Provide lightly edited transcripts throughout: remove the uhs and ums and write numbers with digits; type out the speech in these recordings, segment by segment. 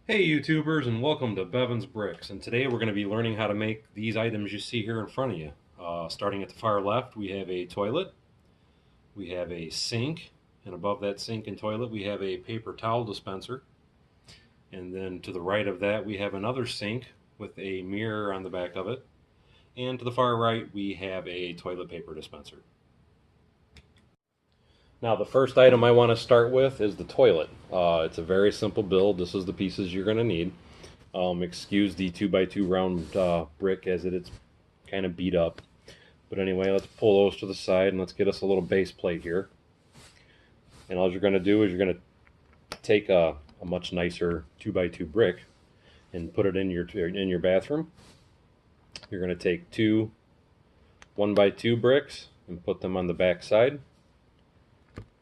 Hey YouTubers, and welcome to Bevan's Bricks, and today we're going to be learning how to make these items you see here in front of you. Starting at the far left, we have a toilet, we have a sink, and above that sink and toilet we have a paper towel dispenser, and then to the right of that we have another sink with a mirror on the back of it, and to the far right we have a toilet paper dispenser. Now the first item I want to start with is the toilet. It's a very simple build. This is the pieces you're going to need. Excuse the 2x2 round brick as it's kind of beat up. But anyway, let's pull those to the side and let's get us a little base plate here. And all you're going to do is you're going to take a much nicer 2x2 brick and put it in your bathroom. You're going to take two 1x2 bricks and put them on the back side.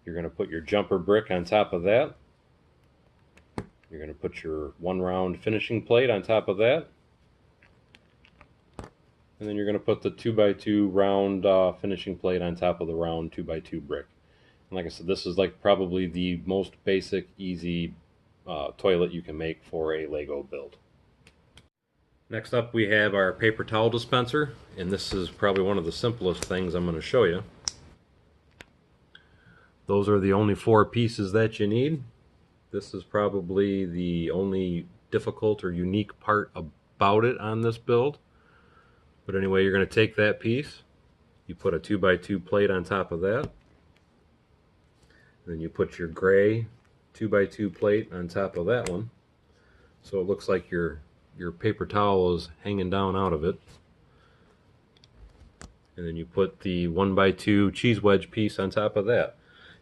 You're going to put your jumper brick on top of that. You're going to put your one round finishing plate on top of that. And then you're going to put the 2x2 round finishing plate on top of the round 2x2 brick. And like I said, this is like probably the most basic, easy toilet you can make for a Lego build. Next up we have our paper towel dispenser, and this is probably one of the simplest things I'm going to show you. Those are the only four pieces that you need. This is probably the only difficult or unique part about it on this build. But anyway, you're going to take that piece, you put a 2x2 plate on top of that, then you put your gray 2x2 plate on top of that one, so it looks like your paper towel is hanging down out of it. And then you put the 1x2 cheese wedge piece on top of that.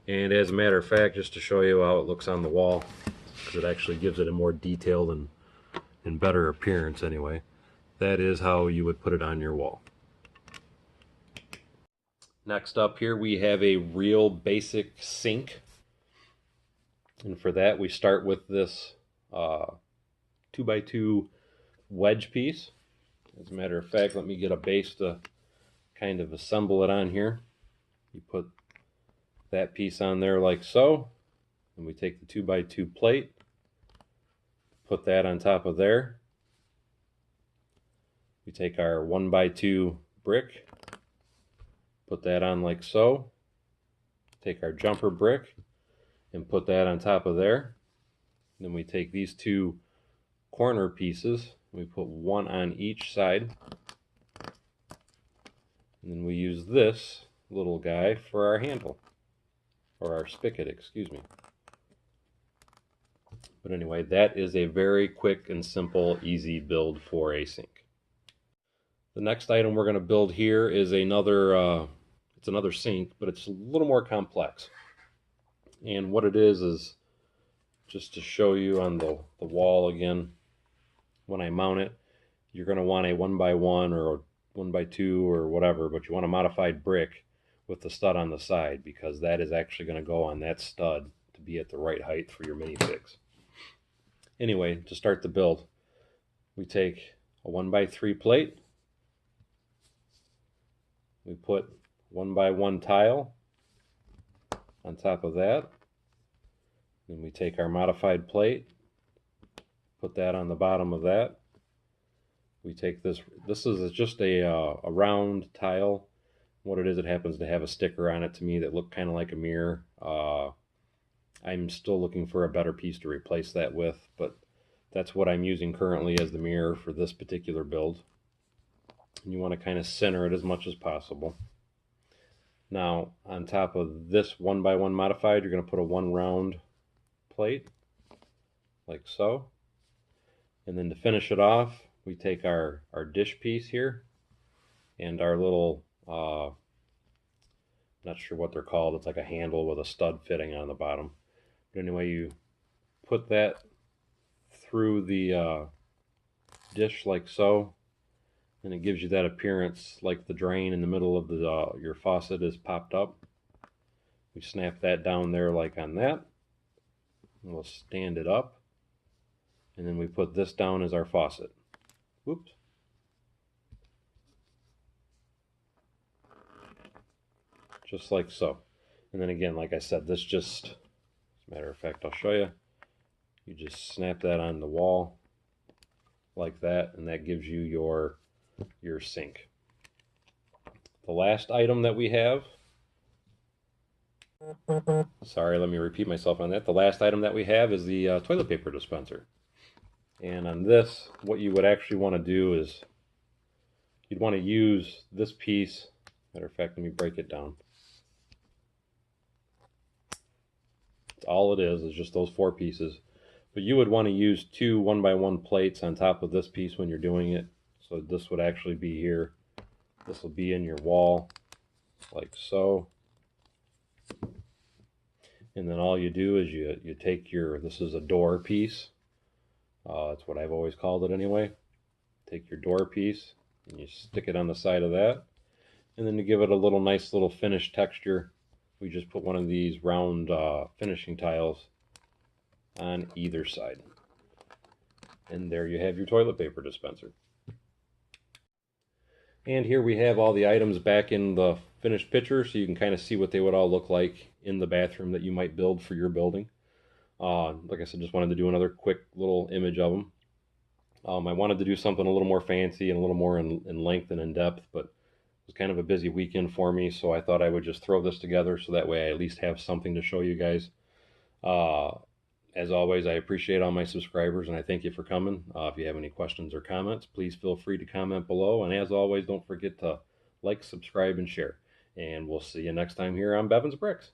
And as a matter of fact, just to show you how it looks on the wall, because it actually gives it a more detailed and better appearance anyway, that is how you would put it on your wall. Next up here we have a real basic sink. And for that we start with this 2x2 wedge piece. As a matter of fact, let me get a base to kind of assemble it on here. You put that piece on there like so, and we take the 2x2 plate, put that on top of there. We take our 1x2 brick, put that on like so, take our jumper brick and put that on top of there. Then we take these two corner pieces, we put one on each side, and then we use this little guy for our handle. Or our spigot, excuse me. But anyway, that is a very quick and simple, easy build for a sink. The next item we're going to build here is another sink, but it's a little more complex. And what it is just to show you on the wall again, when I mount it, you're going to want a 1x1 or a 1x2 or whatever, but you want a modified brick with the stud on the side, because that is actually going to go on that stud to be at the right height for your minifigs. Anyway, to start the build, we take a 1x3 plate, we put 1x1 tile on top of that, then we take our modified plate, put that on the bottom of that. We take this is just a round tile. What it is, it happens to have a sticker on it to me that looked kind of like a mirror. I'm still looking for a better piece to replace that with, but that's what I'm using currently as the mirror for this particular build. And you want to kind of center it as much as possible. Now, on top of this 1x1 modified, you're going to put a one round plate, like so. And then to finish it off, we take our dish piece here and our little not sure what they're called. It's like a handle with a stud fitting on the bottom. But anyway, you put that through the dish like so, and it gives you that appearance like the drain in the middle of your faucet is popped up. We snap that down there like on that, and we'll stand it up, and then we put this down as our faucet. Whoops. Just like so. And then again, like I said, this just, as a matter of fact, I'll show you. You just snap that on the wall like that, and that gives you your sink. The last item that we have, sorry, let me repeat myself on that. The last item that we have is the toilet paper dispenser. And on this, what you would actually want to do is you'd want to use this piece. Matter of fact, let me break it down. All it is just those 4 pieces. But you would want to use 2 1x1 plates on top of this piece when you're doing it. So this would actually be here. This will be in your wall, like so. And then all you do is you take your, this is a door piece. That's what I've always called it anyway. Take your door piece and you stick it on the side of that. And then to give it a little nice little finish texture, we just put one of these round finishing tiles on either side. And there you have your toilet paper dispenser. And here we have all the items back in the finished picture, so you can kind of see what they would all look like in the bathroom that you might build for your building. Like I said, just wanted to do another quick little image of them. I wanted to do something a little more fancy and a little more in length and in depth, but it was kind of a busy weekend for me, so I thought I would just throw this together so that way I at least have something to show you guys. As always, I appreciate all my subscribers, and I thank you for coming. If you have any questions or comments, please feel free to comment below. And as always, don't forget to like, subscribe, and share. And we'll see you next time here on Bevan's Bricks.